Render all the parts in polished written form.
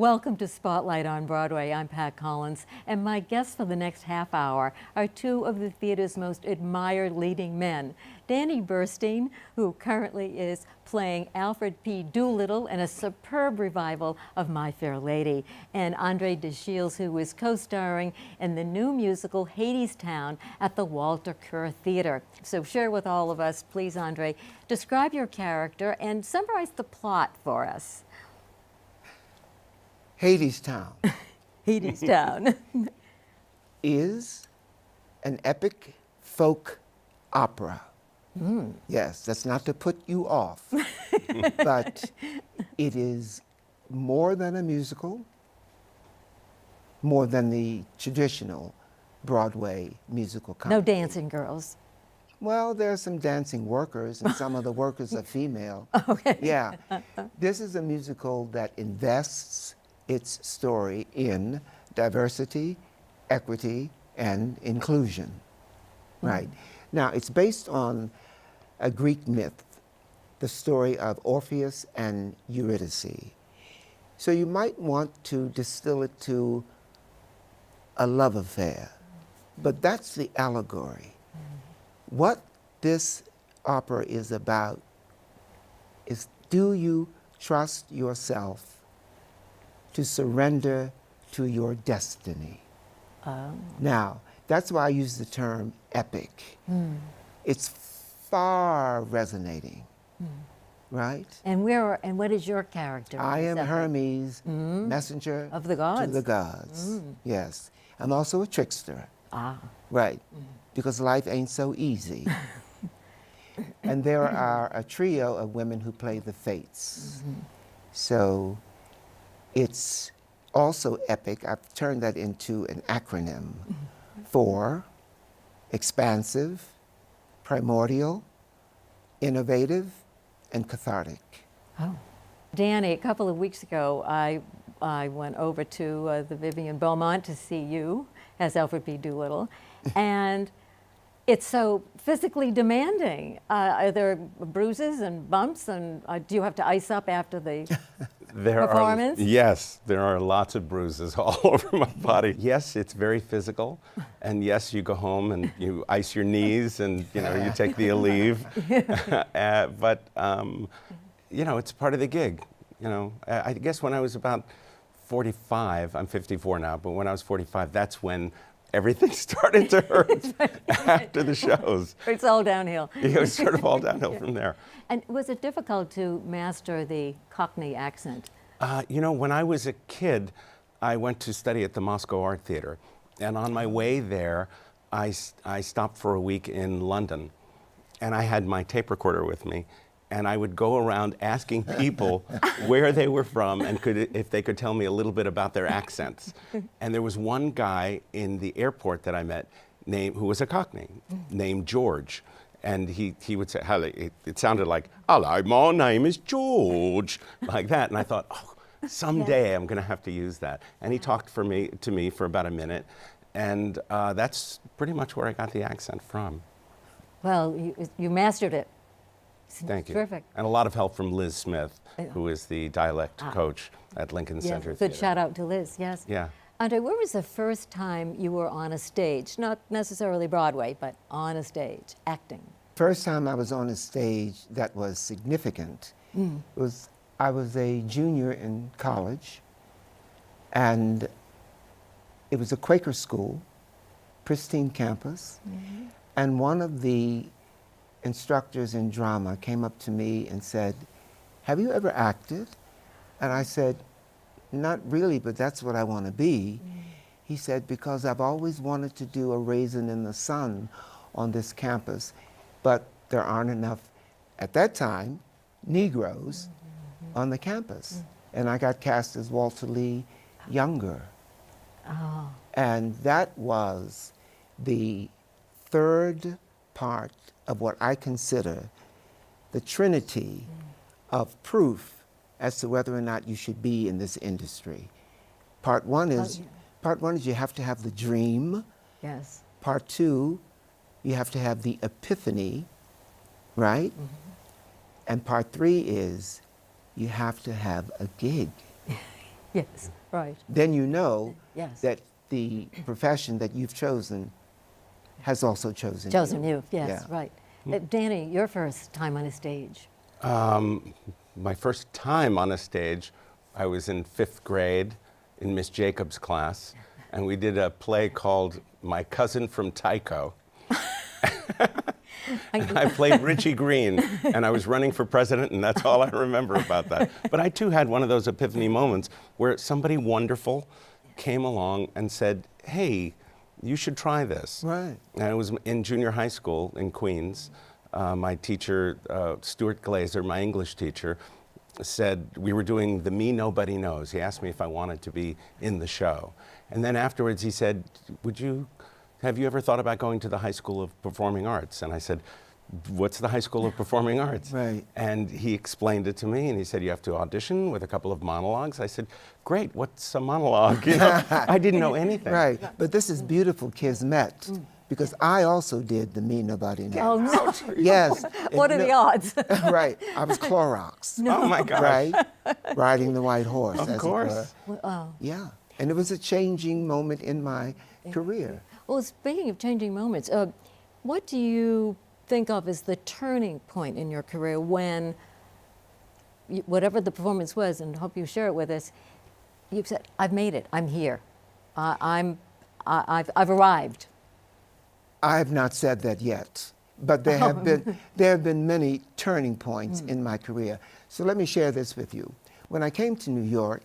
Welcome to Spotlight on Broadway. I'm Pat Collins, and my guests for the next half hour are two of the theater's most admired leading men. Danny Burstein, who currently is playing Alfred P. Doolittle in a superb revival of My Fair Lady, and André De Shields, who is co-starring in the new musical Hadestown at the Walter Kerr Theater. So share with all of us, please, André, describe your character and summarize the plot for us. Hadestown Hadestown is an epic folk opera. Yes, that's not to put you off, but it is more than a musical, more than the traditional Broadway musical comedy. No dancing girls. Well, there are some dancing workers, and some of the workers are female. Okay. Yeah. This is a musical that invests its story in diversity, equity, and inclusion. Right. Now, it's based on a Greek myth, the story of Orpheus and Eurydice. So you might want to distill it to a love affair, but that's the allegory. What this opera is about is, do you trust yourself to surrender to your destiny? Now, that's why I use the term epic. It's far resonating, right? And what is your character? I am Hermes, messenger Of the gods. to the gods. Yes. I'm also a trickster. Right. Because life ain't so easy. And there are a trio of women who play the fates. So it's also epic. I've turned that into an acronym for expansive, primordial, innovative, and cathartic. Oh. Danny, a couple of weeks ago, I went over to the Vivian Beaumont to see you as Alfred P. Doolittle, and it's so physically demanding. Are there bruises and bumps, and do you have to ice up after the performance? Yes, there are lots of bruises all over my body. Yes, it's very physical, and yes, you go home and you ice your knees, and you take the Aleve. But it's part of the gig. I guess when I was about 45, I'm 54 now, but when I was 45, that's when everything started to hurt after the shows. It's all downhill. It was sort of all downhill from there. And was it difficult to master the Cockney accent? When I was a kid, I went to study at the Moscow Art Theater. And on my way there, I stopped for a week in London. And I had my tape recorder with me. And I would go around asking people where they were from and if they could tell me a little bit about their accents. And there was one guy in the airport that I met who was a Cockney, named George. And he would say, hello, it sounded like, hello, my name is George, like that. And I thought, oh, someday I'm going to have to use that. And he talked to me for about a minute. And that's pretty much where I got the accent from. Well, you mastered it. Thank you. Terrific. And a lot of help from Liz Smith, who is the dialect coach at Lincoln Center Good Theater. shout out to Liz, yes. Yeah. Andre, where was the first time you were on a stage? Not necessarily Broadway, but on a stage, acting. First time I was on a stage that was significant was I was a junior in college, and it was a Quaker school, pristine campus, and one of the instructors in drama came up to me and said, have you ever acted? And I said, not really, but that's what I want to be. He said, because I've always wanted to do a Raisin in the Sun on this campus, but there aren't enough, at that time, Negroes on the campus. And I got cast as Walter Lee Younger. And that was the third part of what I consider the trinity of proof as to whether or not you should be in this industry. Part one is you have to have the dream. Yes. Part two, you have to have the epiphany, right? And part three is you have to have a gig. Yes, right. then you know Yes. that the profession that you've chosen has also chosen you. Chosen you, yes, Yeah. right. Danny, your first time on a stage. My first time on a stage, I was in 5th grade in Miss Jacobs' class, and we did a play called My Cousin from Tycho. And I played Richie Green, and I was running for president, and that's all I remember about that. But I too had one of those epiphany moments where somebody wonderful came along and said, hey, you should try this. Right. And it was in junior high school in Queens. My teacher, Stuart Glazer, my English teacher, said we were doing the Me Nobody Knows. He asked me if I wanted to be in the show. And then afterwards he said, have you ever thought about going to the High School of Performing Arts? And I said, what's the High School of Performing Arts? Right. And he explained it to me, and he said, you have to audition with a couple of monologues. I said, great, what's a monologue? You know, I didn't know anything. Right, but this is beautiful kismet, because I also did the Me Nobody Knows. Oh, no. Yes. What are the odds? Right, I was Clorox. Oh my gosh. Right, riding the white horse, Of as course. it were. Oh. Yeah, and it was a changing moment in my career. Well, speaking of changing moments, what do you think of as the turning point in your career when, whatever the performance was, and I hope you share it with us, you've said, I've made it, I'm here, I've arrived. I have not said that yet, but there have been many turning points in my career. So let me share this with you. When I came to New York,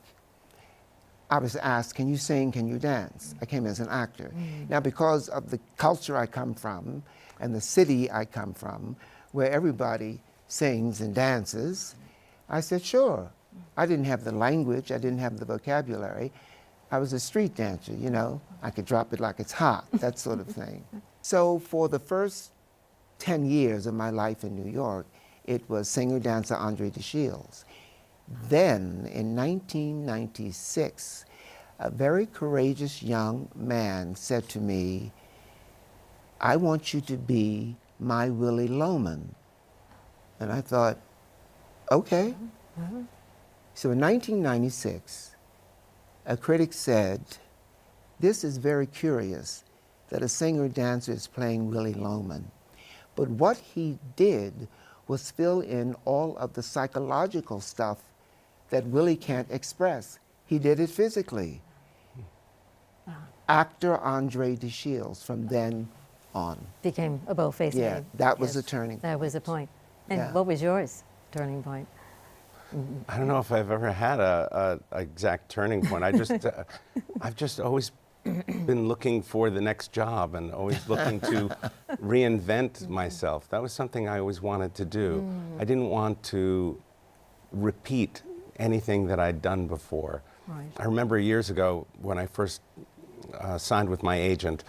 I was asked, can you sing, can you dance? I came as an actor. Now, because of the culture I come from and the city I come from, where everybody sings and dances, I said, sure. I didn't have the language, I didn't have the vocabulary. I was a street dancer, you know. I could drop it like it's hot, that sort of thing. So for the first 10 years of my life in New York, it was singer-dancer André De Shields. Then, in 1996, a very courageous young man said to me, I want you to be my Willie Loman. And I thought, okay. So in 1996, a critic said, this is very curious that a singer-dancer is playing Willie Loman. But what he did was fill in all of the psychological stuff that Willie can't express. He did it physically. Actor André De Shields from then on. Became a bold-faced Yeah, name. that was the turning That was a point. And Yeah. what was yours turning point? I don't know if I've ever had a exact turning point. I've just always been looking for the next job and always looking to reinvent myself. That was something I always wanted to do. I didn't want to repeat anything that I'd done before. Right. I remember years ago when I first signed with my agent,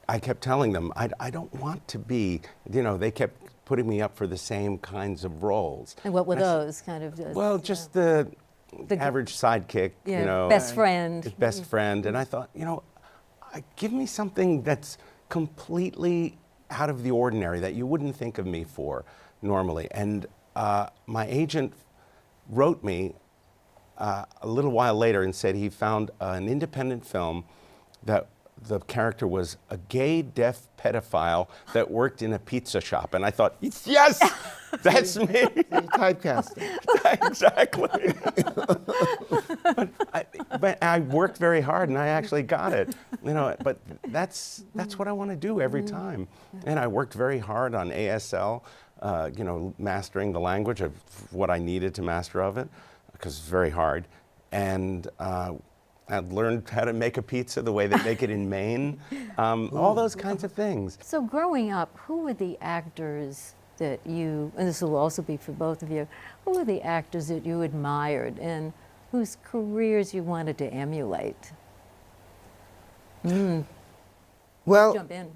I kept telling them, I don't want to be, you know, they kept putting me up for the same kinds of roles. And what were those kind of? Well, just the average sidekick, yeah, you know. best friend. Best friend. And I thought, you know, give me something that's completely out of the ordinary that you wouldn't think of me for normally. And my agent wrote me a little while later and said he found an independent film that the character was a gay, deaf pedophile that worked in a pizza shop. And I thought, yes, that's me. Typecasting. Exactly. but I worked very hard and I actually got it. You know, but that's what I want to do every time. And I worked very hard on ASL, you know, mastering the language of what I needed to master of it, because it's very hard. And I learned how to make a pizza the way they make it in Maine, all those kinds of things. So growing up, who were the actors that you, and this will also be for both of you, who were the actors that you admired and whose careers you wanted to emulate? Well, Jump in.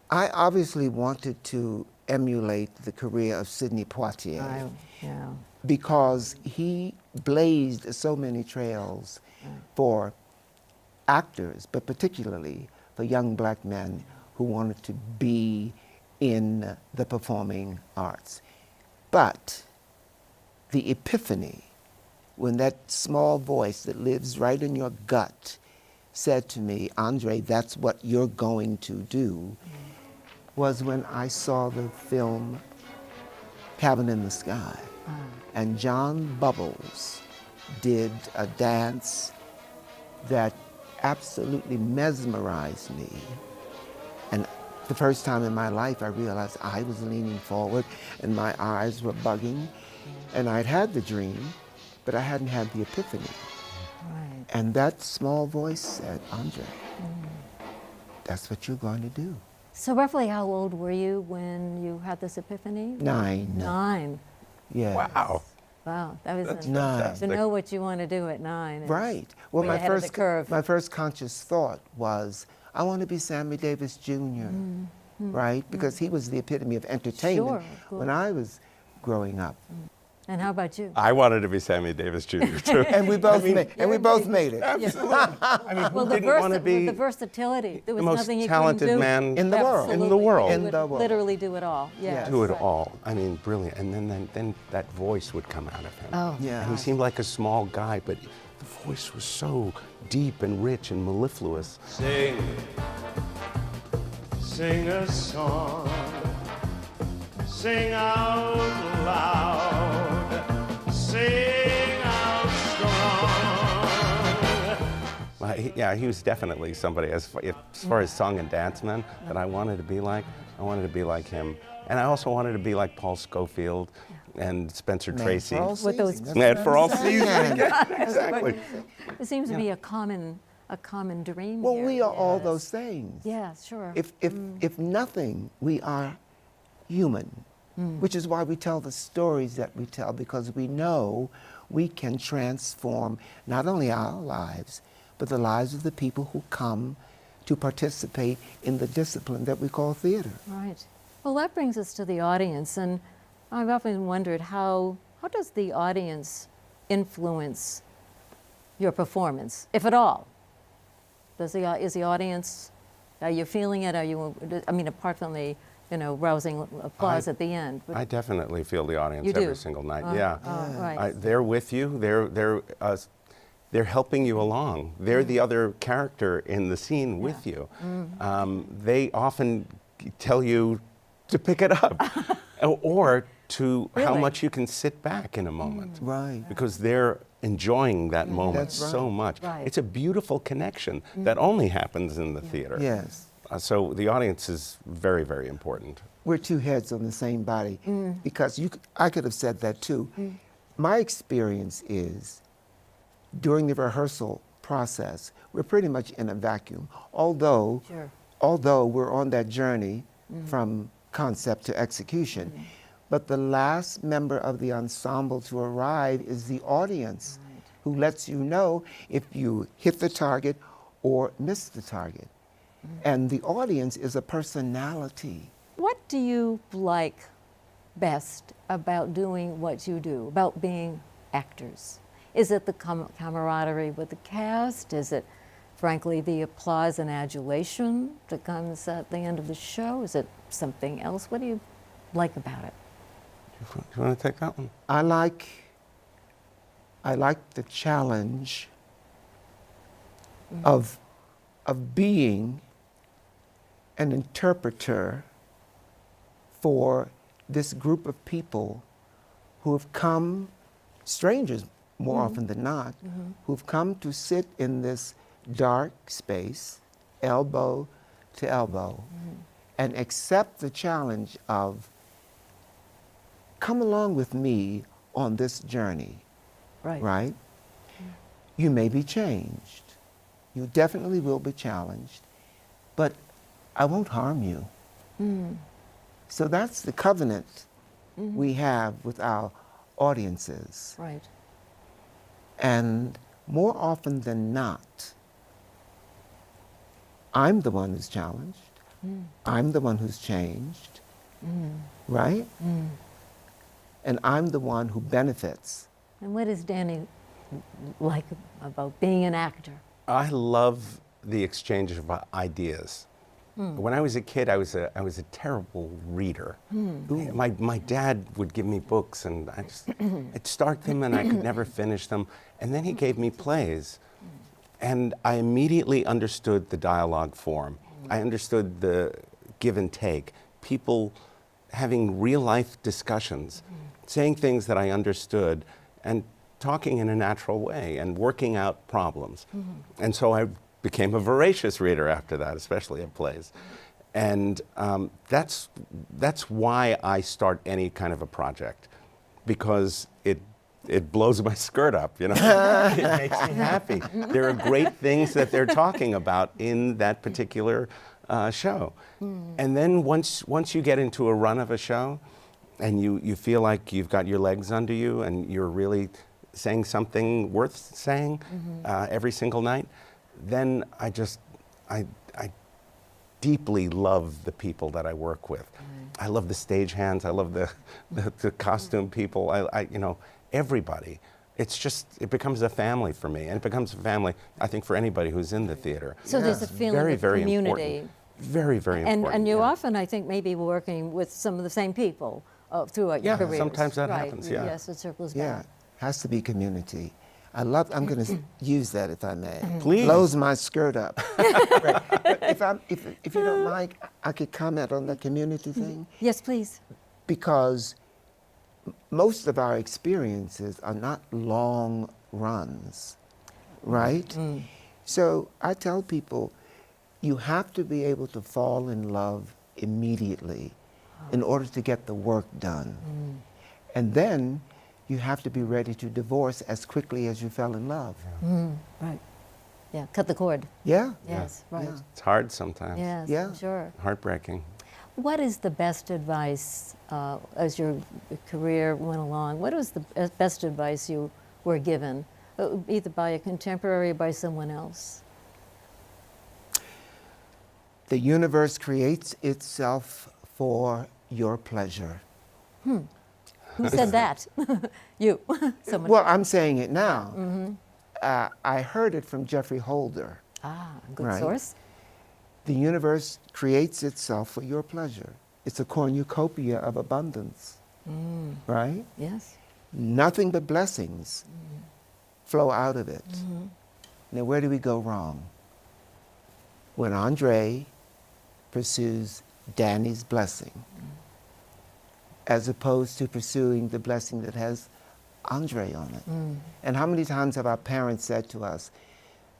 I obviously wanted to emulate the career of Sidney Poitier Yeah. because he blazed so many trails for actors, but particularly for young black men who wanted to be in the performing arts. But the epiphany when that small voice that lives right in your gut said to me, Andre, that's what you're going to do, was when I saw the film Cabin in the Sky. And John Bubbles did a dance that absolutely mesmerized me. And the first time in my life I realized I was leaning forward and my eyes were bugging. And I'd had the dream, but I hadn't had the epiphany. Right. And that small voice said, Andre, that's what you're going to do. So roughly how old were you when you had this epiphany? 9. 9. Yeah. Wow. Wow, that was That's Nine. fantastic. to know what you want to do at 9. is Right. Well, way ahead of the curve. my first conscious thought was, I want to be Sammy Davis Jr., right? Because he was the epitome of entertainment Sure, of course. when I was growing up. And how about you? I wanted to be Sammy Davis Jr. too. And we both made it. Absolutely. I mean, who Well, didn't want to be the versatility. There the was most nothing he talented couldn't do. man in the world. In the world. He In would the world. literally do it all. Yeah. Yes. do it Right. all. I mean, brilliant. And then that voice would come out of him. Oh, Yeah. And he seemed like a small guy, but the voice was so deep and rich and mellifluous. Sing, sing a song, sing out loud, sing out strong. He was definitely somebody, as far as song and dance men, that I wanted to be like. I wanted to be like him. And I also wanted to be like Paul Scofield and Spencer Man Tracy. for all With those- seasons. Man That's for all what I'm saying. seasons. Exactly. It seems to be a common dream Well, here. we are all Yes. those things. Yeah, sure. If nothing, we are human, which is why we tell the stories that we tell, because we know we can transform not only our lives, but the lives of the people who come to participate in the discipline that we call theater. Right. Well, that brings us to the audience, and I've often wondered how does the audience influence your performance, if at all? Is the audience, are you feeling it? I mean, apart from the, rousing applause at the end. But I definitely feel the audience You do? every single night. Yeah. right. They're with you. They're helping you along. They're the other character in the scene with you. They often tell you to pick it up, or to how Really? much you can sit back in a moment. Right. Because they're enjoying that moment That's so right. much. Right. It's a beautiful connection that only happens in the theater. Yes. So the audience is very, very important. We're two heads on the same body, because I could have said that too. My experience is, during the rehearsal process, we're pretty much in a vacuum. Although we're on that journey from concept to execution, but the last member of the ensemble to arrive is the audience, who lets you know if you hit the target or miss the target. And the audience is a personality. What do you like best about doing what you do, about being actors? Is it the camaraderie with the cast? Is it, frankly, the applause and adulation that comes at the end of the show? Is it something else? What do you like about it? Do you want to take that one? I like the challenge of being an interpreter for this group of people who have come, strangers more often than not, who've come to sit in this dark space, elbow to elbow, and accept the challenge of, come along with me on this journey, right? You may be changed. You definitely will be challenged, but I won't harm you. So that's the covenant we have with our audiences. Right. And more often than not, I'm the one who's challenged. I'm the one who's changed, right? And I'm the one who benefits. And what does Danny like about being an actor? I love the exchange of ideas. When I was a kid, I was a terrible reader. My dad would give me books, and I'd start them, and I could never finish them. And then he gave me plays, and I immediately understood the dialogue form. I understood the give and take, people having real life discussions, saying things that I understood, and talking in a natural way, and working out problems. And so I became a voracious reader after that, especially of plays. And that's why I start any kind of a project, because it blows my skirt up, you know. It makes me happy. There are great things that they're talking about in that particular show. And then once you get into a run of a show, and you feel like you've got your legs under you, and you're really saying something worth saying every single night, then I deeply love the people that I work with. I love the stage hands. I love the costume people. You know, everybody. It becomes a family for me, and it becomes a family, I think, for anybody who's in the theater. So there's a feeling very, of very community. Important. Very, very important. And you yeah. often, I think, maybe working with some of the same people throughout your careers. Sometimes that right. happens, yeah. Yes, it circles Yeah, back. has to be community. I'm going to use that if I may. Please. Blows my skirt up. But if you don't mind, I could comment on the community thing, Yes, please. because most of our experiences are not long runs, right? So I tell people, you have to be able to fall in love immediately in order to get the work done. And then you have to be ready to divorce as quickly as you fell in love. Right. Yeah, cut the cord. Yeah? Yes, right. Yeah. It's hard sometimes. Yes, Yeah. sure. Heartbreaking. What is the best advice as your career went along? What was the best advice you were given, either by a contemporary or by someone else? The universe creates itself for your pleasure. Who said that? You. Someone. Well, I'm saying it now. I heard it from Jeffrey Holder. Ah, good Right. source. The universe creates itself for your pleasure. It's a cornucopia of abundance, right? Yes. Nothing but blessings flow out of it. Now, where do we go wrong? When André pursues Danny's blessing, as opposed to pursuing the blessing that has André on it. And how many times have our parents said to us,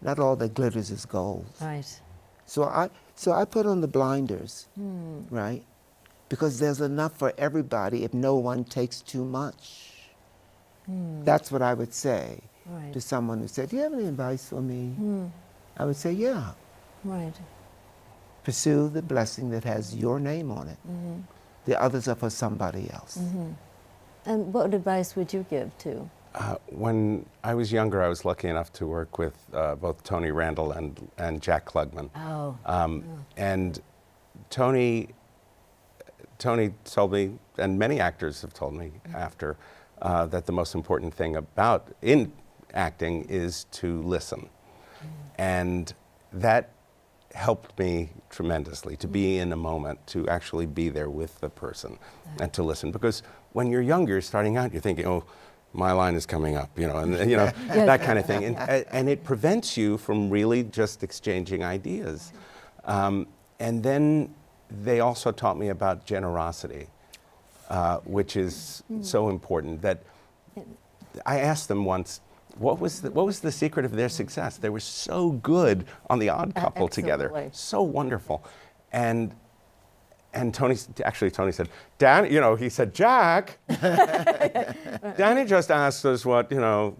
not all that glitters is gold. Right. So I put on the blinders, right? Because there's enough for everybody if no one takes too much. That's what I would say Right. to someone who said, do you have any advice for me? I would say, yeah, Right. pursue the blessing that has your name on it. The others are for somebody else. And what advice would you give to? When I was younger, I was lucky enough to work with both Tony Randall and Jack Klugman. Oh. And Tony told me, and many actors have told me after, that the most important thing in acting is to listen. And that helped me tremendously, to be in a moment, to actually be there with the person and to listen. Because when you're younger, starting out, you're thinking, oh, my line is coming up, you know, and you know, that kind of thing. And it prevents you from really just exchanging ideas. And then they also taught me about generosity, which is so important. That I asked them once, what was the secret of their success? They were so good on The Odd Couple together, Absolutely. so wonderful. And Tony said, Dan, you know, he said, Jack, Danny just asked us what, you know,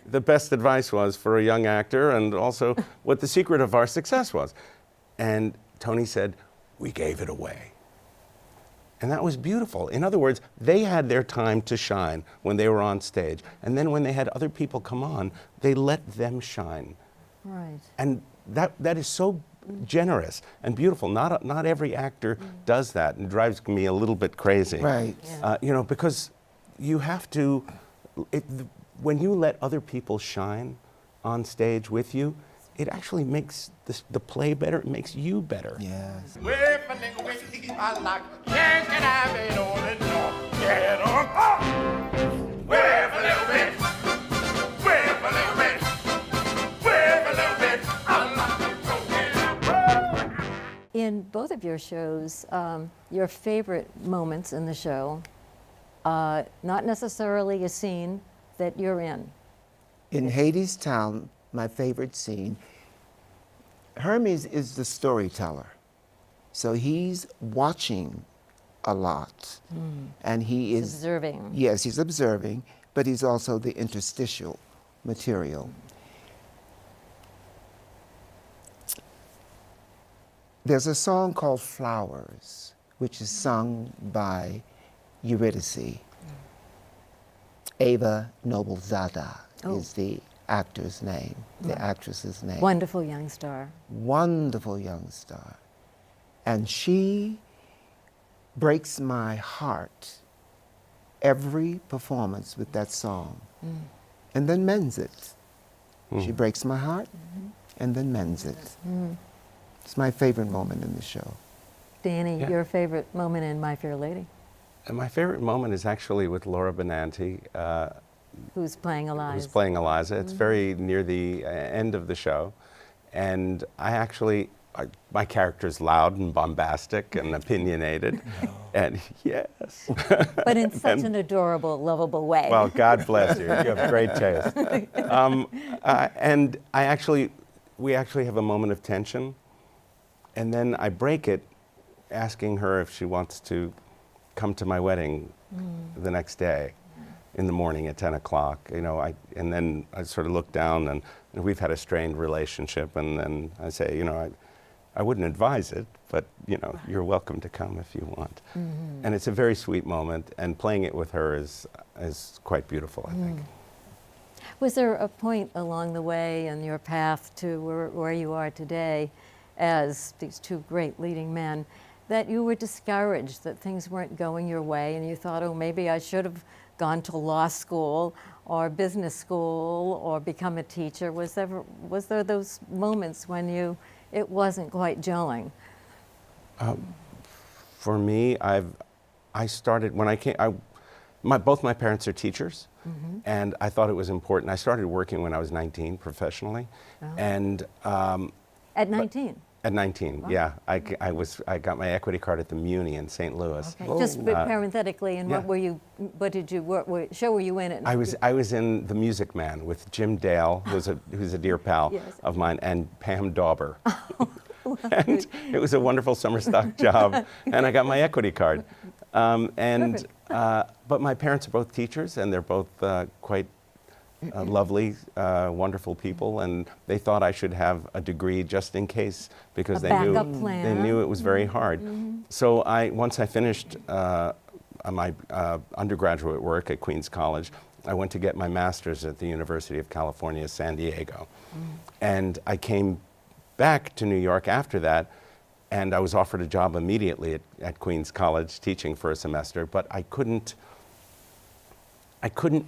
the best advice was for a young actor, and also what the secret of our success was. And Tony said, we gave it away. And that was beautiful. In other words, they had their time to shine when they were on stage. And then when they had other people come on, they let them shine. Right. And that is so generous and beautiful. Not every actor does that, and drives me a little bit crazy. Right. Yeah. You know, because you have to, when you let other people shine on stage with you, it actually makes the play better. It makes you better. Yes. In both of your shows, your favorite moments in the show, not necessarily a scene that you're in. In Hadestown, my favorite scene, Hermes is the storyteller. So he's watching a lot. And he is Observing. Yes, he's observing, but he's also the interstitial material. There's a song called Flowers, which is sung by Eurydice. Ava Noblezada is the actor's name, the actress's name. Wonderful young star. Wonderful young star. And she breaks my heart every performance with that song, and then mends it. She breaks my heart and then mends it. It's my favorite moment in the show. Danny, Yeah. your favorite moment in My Fair Lady? And my favorite moment is actually with Laura Benanti, Who's playing Eliza? who's playing Eliza. It's very near the end of the show. And my character's loud and bombastic and opinionated. And yes. But in such an adorable, lovable way. Well, God bless you. You have great taste. And we actually have a moment of tension. And then I break it asking her if she wants to come to my wedding the next day in the morning at 10 o'clock. And then I sort of look down, and we've had a strained relationship, and then I say, I wouldn't advise it, but you're welcome to come if you want. And it's a very sweet moment, and playing it with her is quite beautiful, I think. Was there a point along the way in your path to where you are today as these two great leading men that you were discouraged, that things weren't going your way, and you thought, oh, maybe I should have gone to law school or business school or become a teacher? Was there those moments when it wasn't quite gelling? For me, I started when I came. Both my parents are teachers, and I thought it was important. I started working when I was 19 professionally, and At 19? at 19, Wow. yeah, I got my equity card at the Muni in St. Louis. Okay. Just parenthetically, and yeah. what show were you in at? I was in The Music Man with Jim Dale, who's a dear pal Yes. of mine, and Pam Dauber. And it was a wonderful summer stock job, and I got my equity card. But my parents are both teachers, and they're both quite lovely, wonderful people, and they thought I should have a degree just in case, because A they knew backup plan. they knew it was very hard. So once I finished my undergraduate work at Queens College, I went to get my master's at the University of California, San Diego, and I came back to New York after that, and I was offered a job immediately at Queens College teaching for a semester, but I couldn't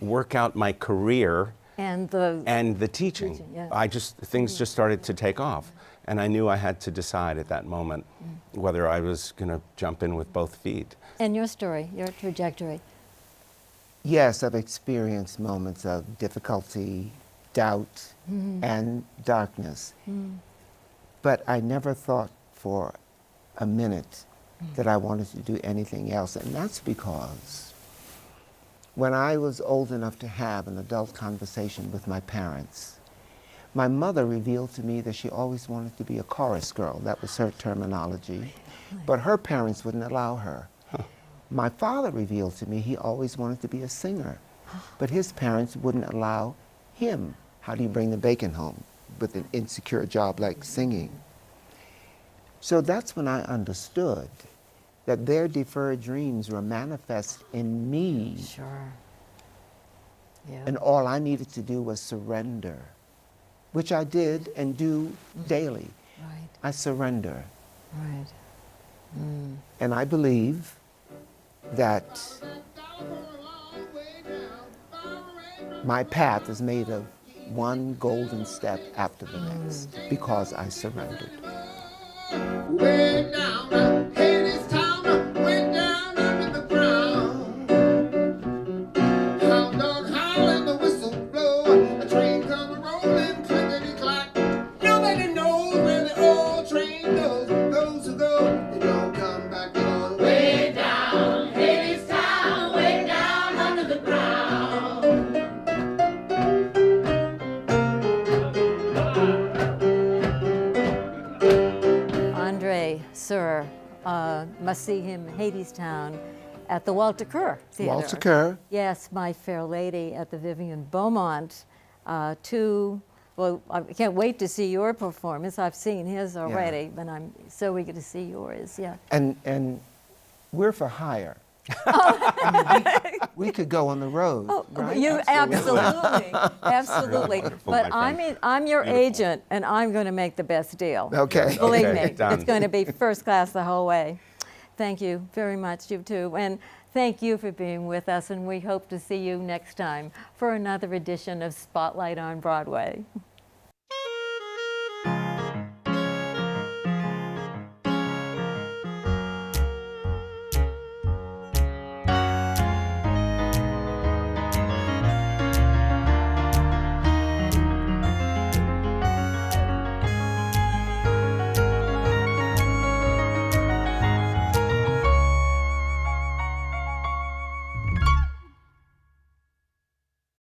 work out my career And the teaching. teaching, yeah. Things just started to take off, and I knew I had to decide at that moment whether I was going to jump in with both feet. And your story, your trajectory. Yes, I've experienced moments of difficulty, doubt, and darkness. But I never thought for a minute that I wanted to do anything else. And that's because when I was old enough to have an adult conversation with my parents, my mother revealed to me that she always wanted to be a chorus girl. That was her terminology. But her parents wouldn't allow her. My father revealed to me he always wanted to be a singer, but his parents wouldn't allow him. How do you bring the bacon home with an insecure job like singing? So that's when I understood that their deferred dreams were manifest in me, Sure. Yeah. and all I needed to do was surrender, which I did and do daily. Right. I surrender. Right. And I believe that my path is made of one golden step after the next because I surrendered. Way down, Hadestown, way down under the ground. Hound dog howling, the whistle blow, a train come rolling, clickety clack. Nobody knows where the old train goes. Those who go, they don't come back on. Way down, Hadestown, way down under the ground. Andre, sir, must see him Hadestown at the Walter Kerr Theater. Walter Kerr. Yes, My Fair Lady at the Vivian Beaumont. Well, I can't wait to see your performance. I've seen his already, but I'm so eager to see yours. Yeah. And we're for hire. I mean, we could go on the road, right? You absolutely, absolutely. Wonderful, But my friend. I'm your Beautiful. agent, and I'm going to make the best deal. Okay. Believe Okay, me, done. it's going to be first class the whole way. Thank you very much, you too. And thank you for being with us, and we hope to see you next time for another edition of Spotlight on Broadway.